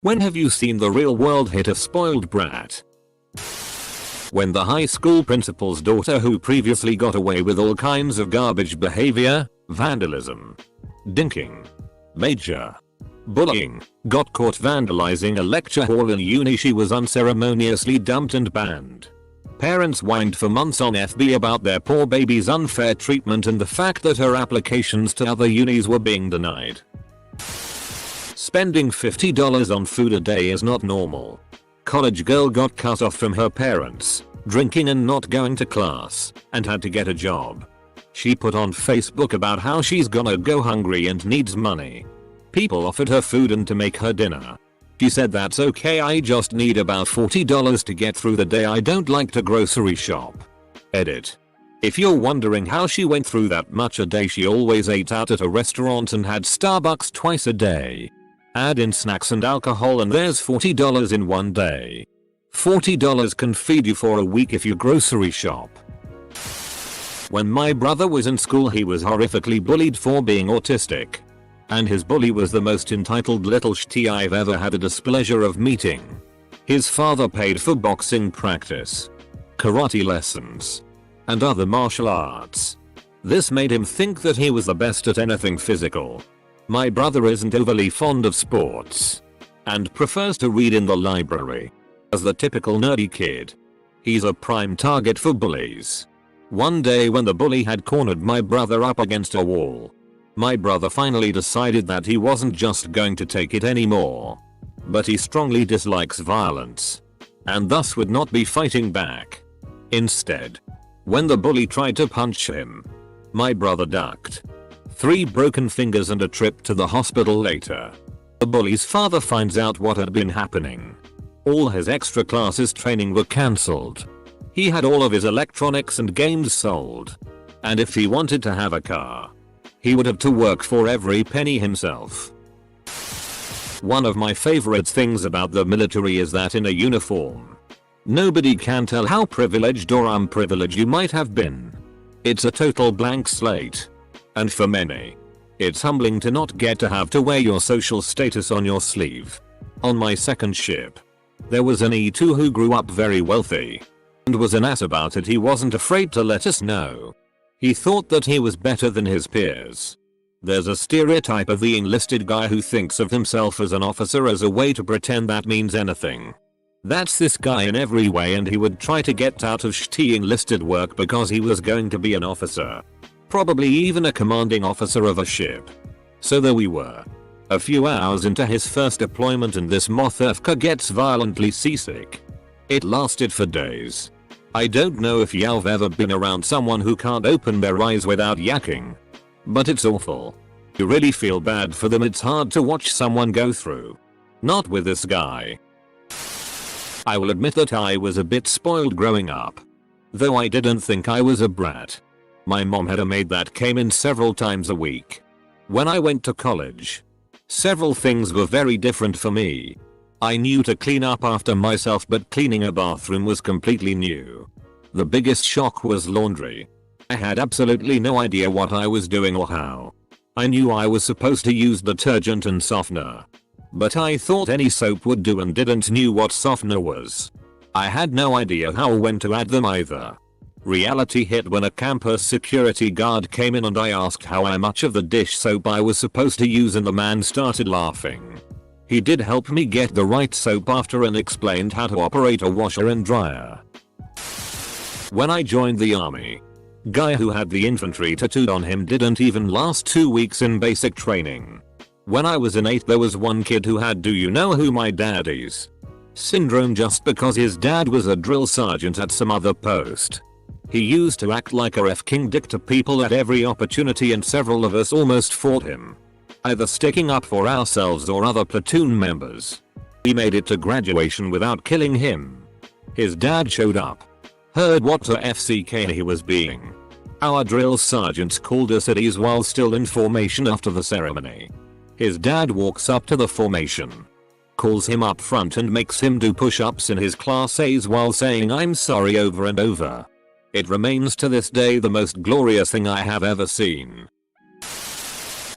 When have you seen the real world hit of Spoilt Brat? When the high school principal's daughter, who previously got away with all kinds of garbage behavior, vandalism, dinking, major bullying, got caught vandalizing a lecture hall in uni, she was unceremoniously dumped and banned. Parents whined for months on FB about their poor baby's unfair treatment and the fact that her applications to other unis were being denied. Spending $50 on food a day is not normal. College girl got cut off from her parents, drinking and not going to class, and had to get a job. She put on Facebook about how she's gonna go hungry and needs money. People offered her food and to make her dinner. She said, "That's okay, I just need about $40 to get through the day, I don't like to grocery shop." Edit. If you're wondering how she went through that much a day, she always ate out at a restaurant and had Starbucks twice a day. Add in snacks and alcohol and there's $40 in one day. $40 can feed you for a week if you grocery shop. When my brother was in school, he was horrifically bullied for being autistic. And his bully was the most entitled little shitty I've ever had the displeasure of meeting. His father paid for boxing practice, karate lessons, and other martial arts. This made him think that he was the best at anything physical. My brother isn't overly fond of sports and prefers to read in the library. As the typical nerdy kid, he's a prime target for bullies. One day when the bully had cornered my brother up against a wall, my brother finally decided that he wasn't just going to take it anymore, but he strongly dislikes violence and thus would not be fighting back. Instead, when the bully tried to punch him, my brother ducked. 3 broken fingers and a trip to the hospital later. The bully's father finds out what had been happening. All his extra classes training were cancelled. He had all of his electronics and games sold. And if he wanted to have a car, he would have to work for every penny himself. One of my favorite things about the military is that in a uniform, nobody can tell how privileged or unprivileged you might have been. It's a total blank slate. And for many, it's humbling to not get to have to wear your social status on your sleeve. On my second ship, there was an E2 who grew up very wealthy and was an ass about it. He wasn't afraid to let us know. He thought that he was better than his peers. There's a stereotype of the enlisted guy who thinks of himself as an officer as a way to pretend that means anything. That's this guy in every way, and he would try to get out of shitty enlisted work because he was going to be an officer. Probably even a commanding officer of a ship. So there we were, a few hours into his first deployment, and this motherfucker gets violently seasick. It lasted for days. I don't know if you've ever been around someone who can't open their eyes without yakking, but it's awful. You really feel bad for them. It's hard to watch someone go through. Not with this guy. I will admit that I was a bit spoiled growing up, though I didn't think I was a brat. My mom had a maid that came in several times a week. When I went to college, several things were very different for me. I knew to clean up after myself, but cleaning a bathroom was completely new. The biggest shock was laundry. I had absolutely no idea what I was doing or how. I knew I was supposed to use detergent and softener, but I thought any soap would do and didn't knew what softener was. I had no idea how or when to add them either. Reality hit when a campus security guard came in and I asked how much of the dish soap I was supposed to use, and the man started laughing. He did help me get the right soap after and explained how to operate a washer and dryer. When I joined the army, guy who had the infantry tattooed on him didn't even last 2 weeks in basic training. When I was in 8th, there was one kid who had, do you know who my dad is? Syndrome, just because his dad was a drill sergeant at some other post. He used to act like a f***ing dick to people at every opportunity, and several of us almost fought him, either sticking up for ourselves or other platoon members. We made it to graduation without killing him. His dad showed up, heard what a FCK he was being. Our drill sergeants called us at ease while still in formation after the ceremony. His dad walks up to the formation, calls him up front and makes him do push-ups in his class A's while saying "I'm sorry" over and over. It remains to this day the most glorious thing I have ever seen.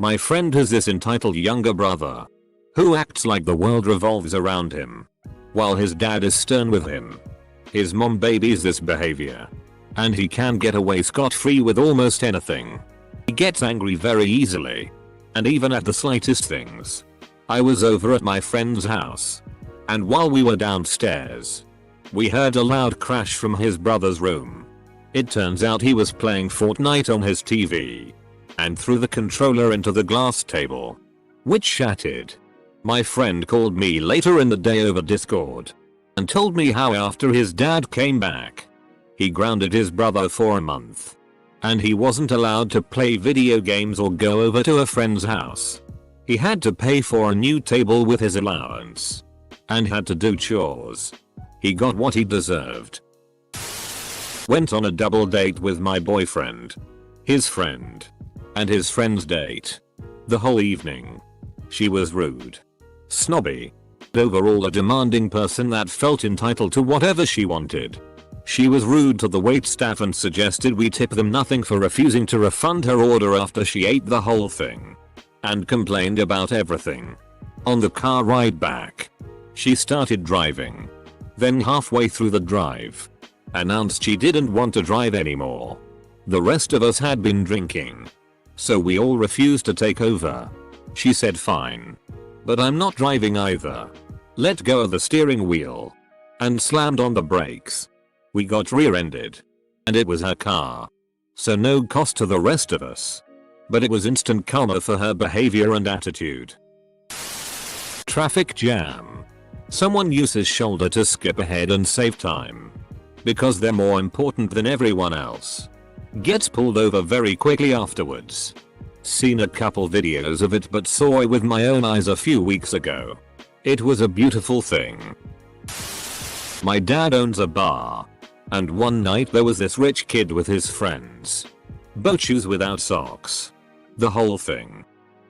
My friend has this entitled younger brother who acts like the world revolves around him, while his dad is stern with him. His mom babies this behavior, and he can get away scot-free with almost anything. He gets angry very easily, and even at the slightest things. I was over at my friend's house, and while we were downstairs, we heard a loud crash from his brother's room. It turns out he was playing Fortnite on his TV, and threw the controller into the glass table, which shattered. My friend called me later in the day over Discord, and told me how after his dad came back, he grounded his brother for a month, and he wasn't allowed to play video games or go over to a friend's house. He had to pay for a new table with his allowance, and had to do chores. He got what he deserved. Went on a double date with my boyfriend, his friend, and his friend's date. The whole evening, she was rude, snobby, overall a demanding person that felt entitled to whatever she wanted. She was rude to the waitstaff and suggested we tip them nothing for refusing to refund her order after she ate the whole thing, and complained about everything. On the car ride back, she started driving. Then halfway through the drive, announced she didn't want to drive anymore. The rest of us had been drinking, so we all refused to take over. She said fine, but I'm not driving either. Let go of the steering wheel, and slammed on the brakes. We got rear-ended, and it was her car, so no cost to the rest of us. But it was instant karma for her behavior and attitude. Traffic jam. Someone uses shoulder to skip ahead and save time, because they're more important than everyone else. Gets pulled over very quickly afterwards. Seen a couple videos of it but saw it with my own eyes a few weeks ago. It was a beautiful thing. My dad owns a bar, and one night there was this rich kid with his friends. Boat shoes without socks. The whole thing.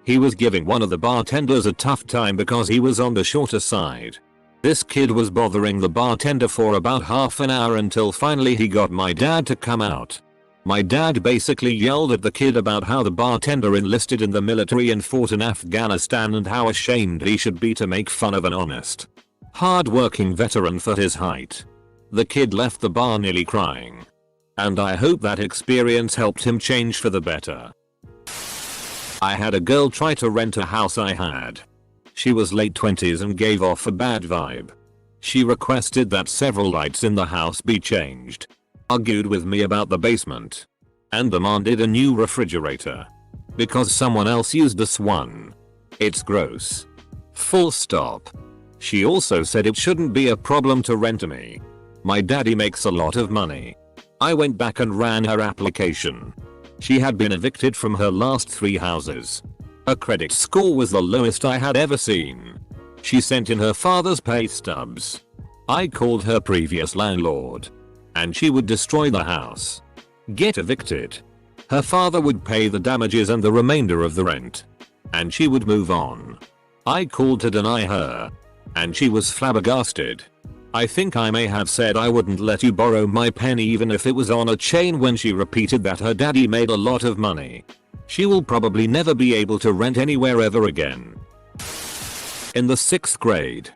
He was giving one of the bartenders a tough time because he was on the shorter side. This kid was bothering the bartender for about half an hour until finally he got my dad to come out. My dad basically yelled at the kid about how the bartender enlisted in the military and fought in Afghanistan and how ashamed he should be to make fun of an honest, hard-working veteran for his height. The kid left the bar nearly crying, and I hope that experience helped him change for the better. I had a girl try to rent a house I had. She was late 20s and gave off a bad vibe. She requested that several lights in the house be changed, argued with me about the basement, and demanded a new refrigerator because someone else used this one. It's gross. Full stop. She also said it shouldn't be a problem to rent to me. My daddy makes a lot of money. I went back and ran her application. She had been evicted from her last 3 houses. Her credit score was the lowest I had ever seen. She sent in her father's pay stubs. I called her previous landlord, and she would destroy the house. Get evicted. Her father would pay the damages and the remainder of the rent, and she would move on. I called to deny her, and she was flabbergasted. I think I may have said I wouldn't let you borrow my pen even if it was on a chain when she repeated that her daddy made a lot of money. She will probably never be able to rent anywhere ever again. In the 6th grade,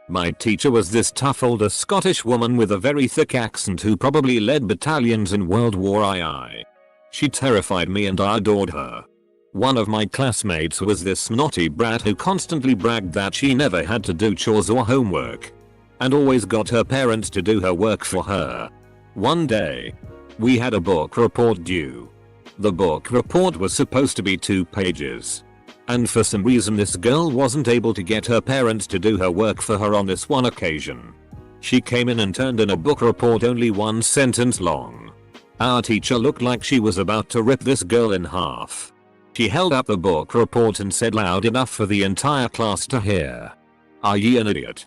my teacher was this tough older Scottish woman with a very thick accent who probably led battalions in World War II. She terrified me and I adored her. One of my classmates was this snotty brat who constantly bragged that she never had to do chores or homework, and always got her parents to do her work for her. One day, we had a book report due. The book report was supposed to be 2 pages. And for some reason this girl wasn't able to get her parents to do her work for her on this one occasion. She came in and turned in a book report only 1 sentence long. Our teacher looked like she was about to rip this girl in half. She held up the book report and said loud enough for the entire class to hear, "Are ye an idiot?"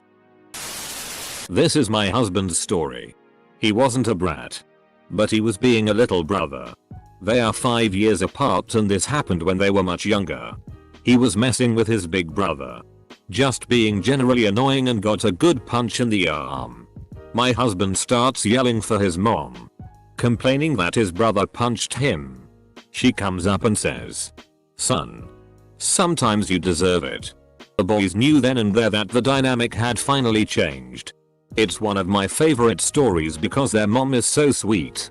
This is my husband's story. He wasn't a brat, but he was being a little brother. They are 5 years apart and this happened when they were much younger. He was messing with his big brother, just being generally annoying and got a good punch in the arm. My husband starts yelling for his mom, complaining that his brother punched him. She comes up and says, "Son, sometimes you deserve it." The boys knew then and there that the dynamic had finally changed. It's one of my favorite stories because their mom is so sweet.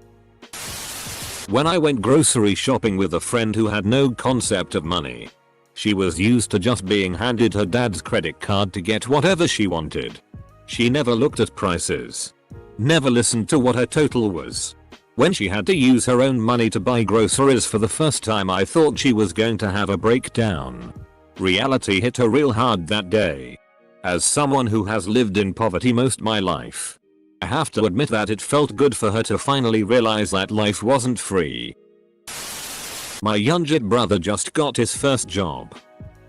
When I went grocery shopping with a friend who had no concept of money. She was used to just being handed her dad's credit card to get whatever she wanted. She never looked at prices. Never listened to what her total was. When she had to use her own money to buy groceries for the first time, I thought she was going to have a breakdown. Reality hit her real hard that day. As someone who has lived in poverty most my life, I have to admit that it felt good for her to finally realize that life wasn't free. My younger brother just got his first job.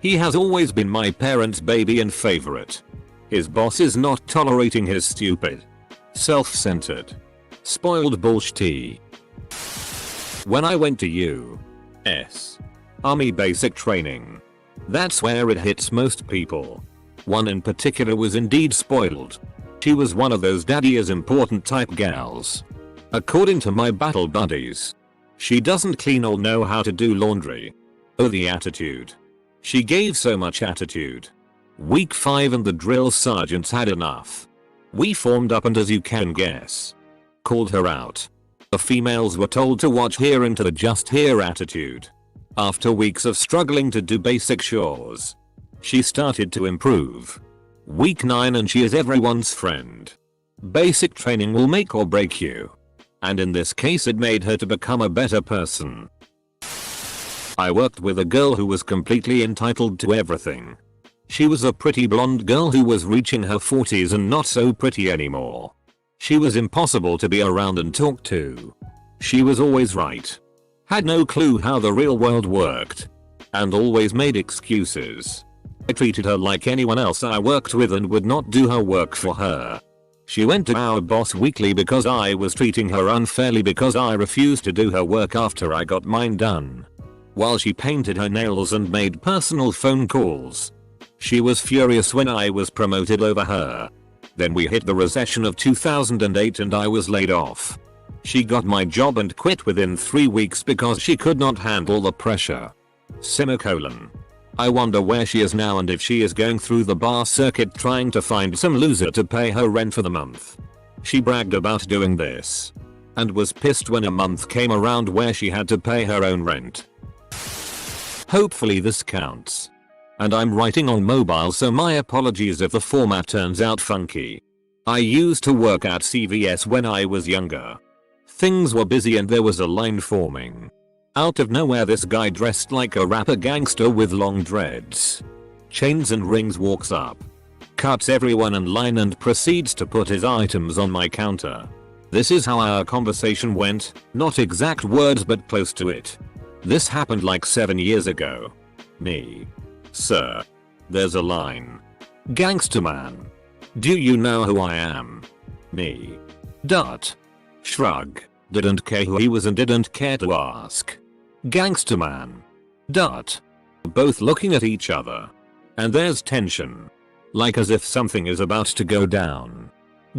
He has always been my parents' baby and favorite. His boss is not tolerating his stupid, self-centered, spoiled bullshit. When I went to U.S. Army basic training, that's where it hits most people. One in particular was indeed spoiled. She was one of those daddy is important type gals. According to my battle buddies, she doesn't clean or know how to do laundry. Oh, the attitude. She gave so much attitude. Week 5 and the drill sergeants had enough. We formed up and, as you can guess, called her out. The females were told to watch here into the just here attitude. After weeks of struggling to do basic chores, she started to improve. Week 9 and she is everyone's friend. Basic training will make or break you. And in this case it made her to become a better person. I worked with a girl who was completely entitled to everything. She was a pretty blonde girl who was reaching her 40s and not so pretty anymore. She was impossible to be around and talk to. She was always right. Had no clue how the real world worked. And always made excuses. I treated her like anyone else I worked with and would not do her work for her. She went to our boss weekly because I was treating her unfairly because I refused to do her work after I got mine done. While she painted her nails and made personal phone calls. She was furious when I was promoted over her. Then we hit the recession of 2008 and I was laid off. She got my job and quit within 3 weeks because she could not handle the pressure. Semicolon. I wonder where she is now and if she is going through the bar circuit trying to find some loser to pay her rent for the month. She bragged about doing this. And was pissed when a month came around where she had to pay her own rent. Hopefully this counts. And I'm writing on mobile, so my apologies if the format turns out funky. I used to work at CVS when I was younger. Things were busy and there was a line forming. Out of nowhere this guy dressed like a rapper gangster with long dreads, chains and rings walks up, cuts everyone in line and proceeds to put his items on my counter. This is how our conversation went, not exact words but close to it. This happened like 7 years ago. Me. Sir. There's a line. Gangster man. Do you know who I am? Me. Dot. Shrug. Didn't care who he was and didn't care to ask. Gangster man. Dot. Both looking at each other. And there's tension. Like as if something is about to go down.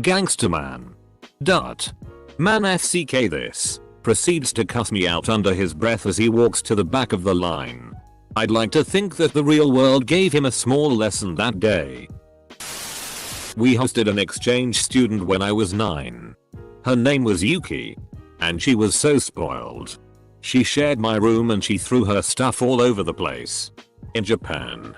Gangster man. Dot. Man FCK this. Proceeds to cuss me out under his breath as he walks to the back of the line. I'd like to think that the real world gave him a small lesson that day. We hosted an exchange student when I was 9. Her name was Yuki. And she was so spoiled. She shared my room and she threw her stuff all over the place. In Japan,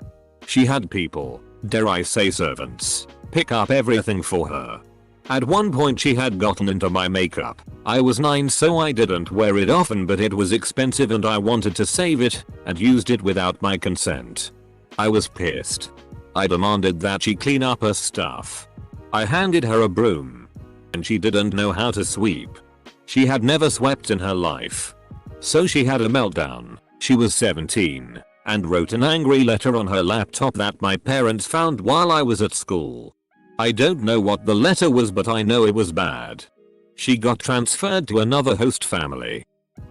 she had people, dare I say servants, pick up everything for her. At one point she had gotten into my makeup. I was 9 so I didn't wear it often, but it was expensive and I wanted to save it and used it without my consent. I was pissed. I demanded that she clean up her stuff. I handed her a broom. And she didn't know how to sweep. She had never swept in her life. So she had a meltdown. She was 17 and wrote an angry letter on her laptop that my parents found while I was at school. I don't know what the letter was, but I know it was bad. She got transferred to another host family.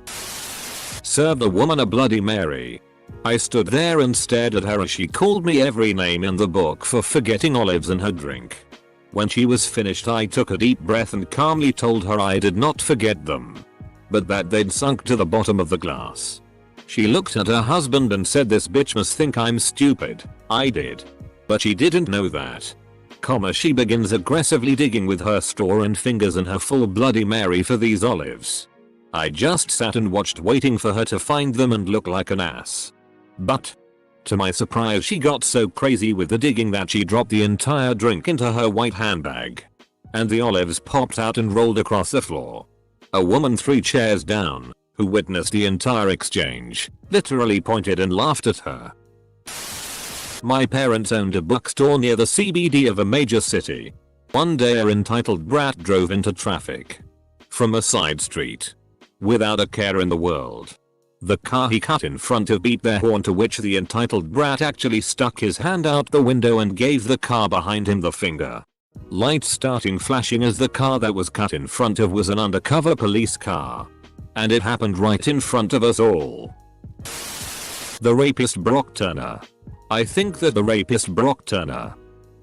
Served the woman a Bloody Mary. I stood there and stared at her as she called me every name in the book for forgetting olives in her drink. When she was finished I took a deep breath and calmly told her I did not forget them, but that they'd sunk to the bottom of the glass. She looked at her husband and said, "This bitch must think I'm stupid." I did. But she didn't know that. She begins aggressively digging with her straw and fingers and her full Bloody Mary for these olives. I just sat and watched, waiting for her to find them and look like an ass. But to my surprise, she got so crazy with the digging that she dropped the entire drink into her white handbag. And the olives popped out and rolled across the floor. A woman 3 chairs down, who witnessed the entire exchange, literally pointed and laughed at her. My parents owned a bookstore near the CBD of a major city. One day a entitled brat drove into traffic from a side street without a care in the world. The car he cut in front of beat their horn, to which the entitled brat actually stuck his hand out the window and gave the car behind him the finger. Lights starting flashing as the car that was cut in front of was an undercover police car. And it happened right in front of us all. The rapist Brock Turner. I think that the rapist Brock Turner,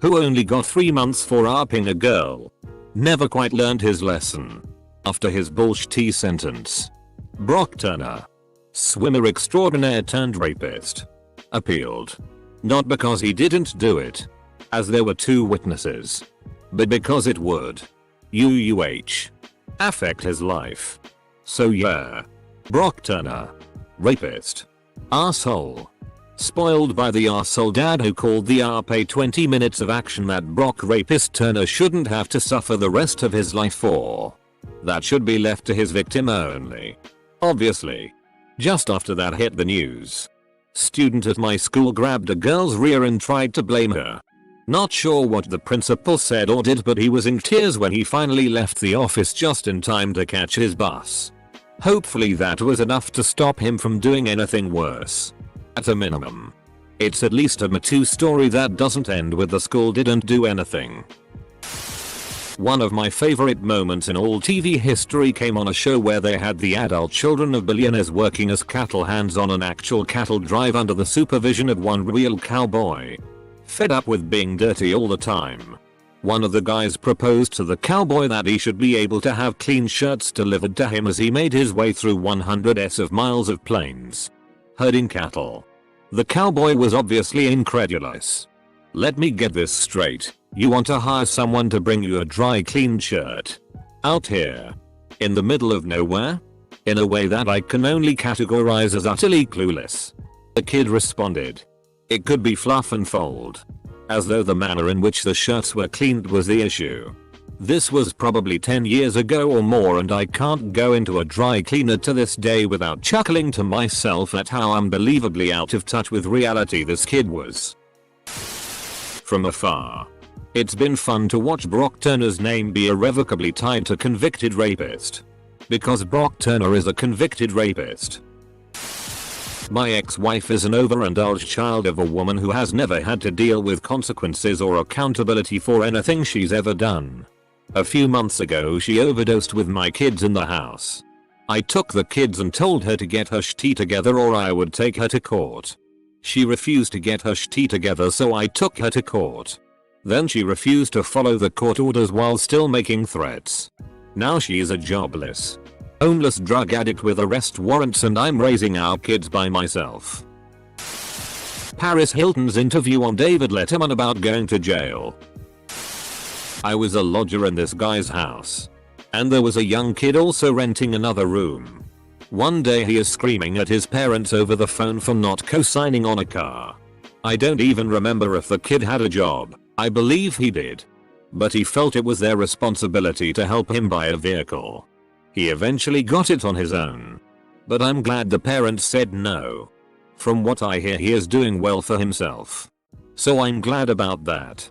who only got 3 months for raping a girl, never quite learned his lesson after his bullshit sentence. Brock Turner, swimmer extraordinaire turned rapist, appealed. Not because he didn't do it, as there were 2 witnesses, but because it would affect his life. So yeah. Brock Turner, rapist, asshole. Spoiled by the arsehole dad who called the RP 20 minutes of action that Brock rapist Turner shouldn't have to suffer the rest of his life for. That should be left to his victim only. Obviously. Just after that hit the news, student at my school grabbed a girl's rear and tried to blame her. Not sure what the principal said or did, but he was in tears when he finally left the office just in time to catch his bus. Hopefully that was enough to stop him from doing anything worse. At a minimum, it's at least a Me Too story that doesn't end with the school didn't do anything. One of my favorite moments in all TV history came on a show where they had the adult children of billionaires working as cattle hands on an actual cattle drive under the supervision of one real cowboy. Fed up with being dirty all the time, one of the guys proposed to the cowboy that he should be able to have clean shirts delivered to him as he made his way through 100s of miles of plains herding cattle. The cowboy was obviously incredulous. Let me get this straight. You want to hire someone to bring you a dry clean shirt out here in the middle of nowhere? In a way that I can only categorize as utterly clueless. The kid responded, "It could be fluff and fold." As though the manner in which the shirts were cleaned was the issue. This was probably 10 years ago or more, and I can't go into a dry cleaner to this day without chuckling to myself at how unbelievably out of touch with reality this kid was. From afar, it's been fun to watch Brock Turner's name be irrevocably tied to convicted rapist. Because Brock Turner is a convicted rapist. My ex-wife is an overindulged child of a woman who has never had to deal with consequences or accountability for anything she's ever done. A few months ago she overdosed with my kids in the house. I took the kids and told her to get her shit together or I would take her to court. She refused to get her shit together, so I took her to court. Then she refused to follow the court orders while still making threats. Now she is a jobless, homeless drug addict with arrest warrants, and I'm raising our kids by myself. Paris Hilton's interview on David Letterman about going to jail. I was a lodger in this guy's house, and there was a young kid also renting another room. One day he is screaming at his parents over the phone for not co-signing on a car. I don't even remember if the kid had a job. I believe he did. But he felt it was their responsibility to help him buy a vehicle. He eventually got it on his own. But I'm glad the parents said no. From what I hear, he is doing well for himself. So I'm glad about that.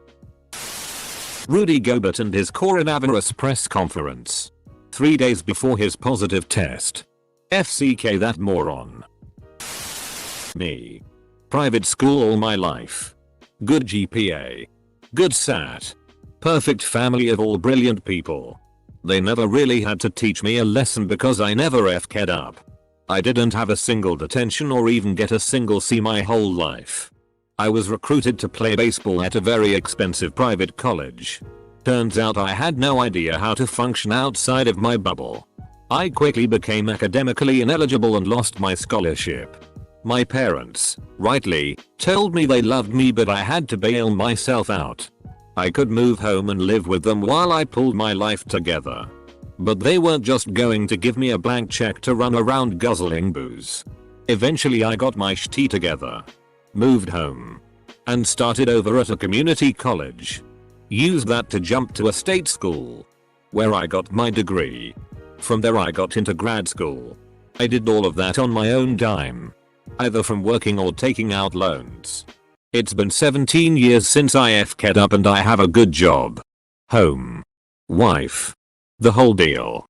Rudy Gobert and his coronavirus press conference. 3 days before his positive test. FCK that moron. Me. Private school all my life. Good GPA. Good SAT. Perfect family of all brilliant people. They never really had to teach me a lesson because I never f'd up. I didn't have a single detention or even get a single C my whole life. I was recruited to play baseball at a very expensive private college. Turns out I had no idea how to function outside of my bubble. I quickly became academically ineligible and lost my scholarship. My parents, rightly, told me they loved me but I had to bail myself out. I could move home and live with them while I pulled my life together. But they weren't just going to give me a blank check to run around guzzling booze. Eventually I got my shit together, moved home, and started over at a community college. Used that to jump to a state school, where I got my degree. From there I got into grad school. I did all of that on my own dime, either from working or taking out loans. It's been 17 years since I FK'd up and I have a good job, home, wife, the whole deal.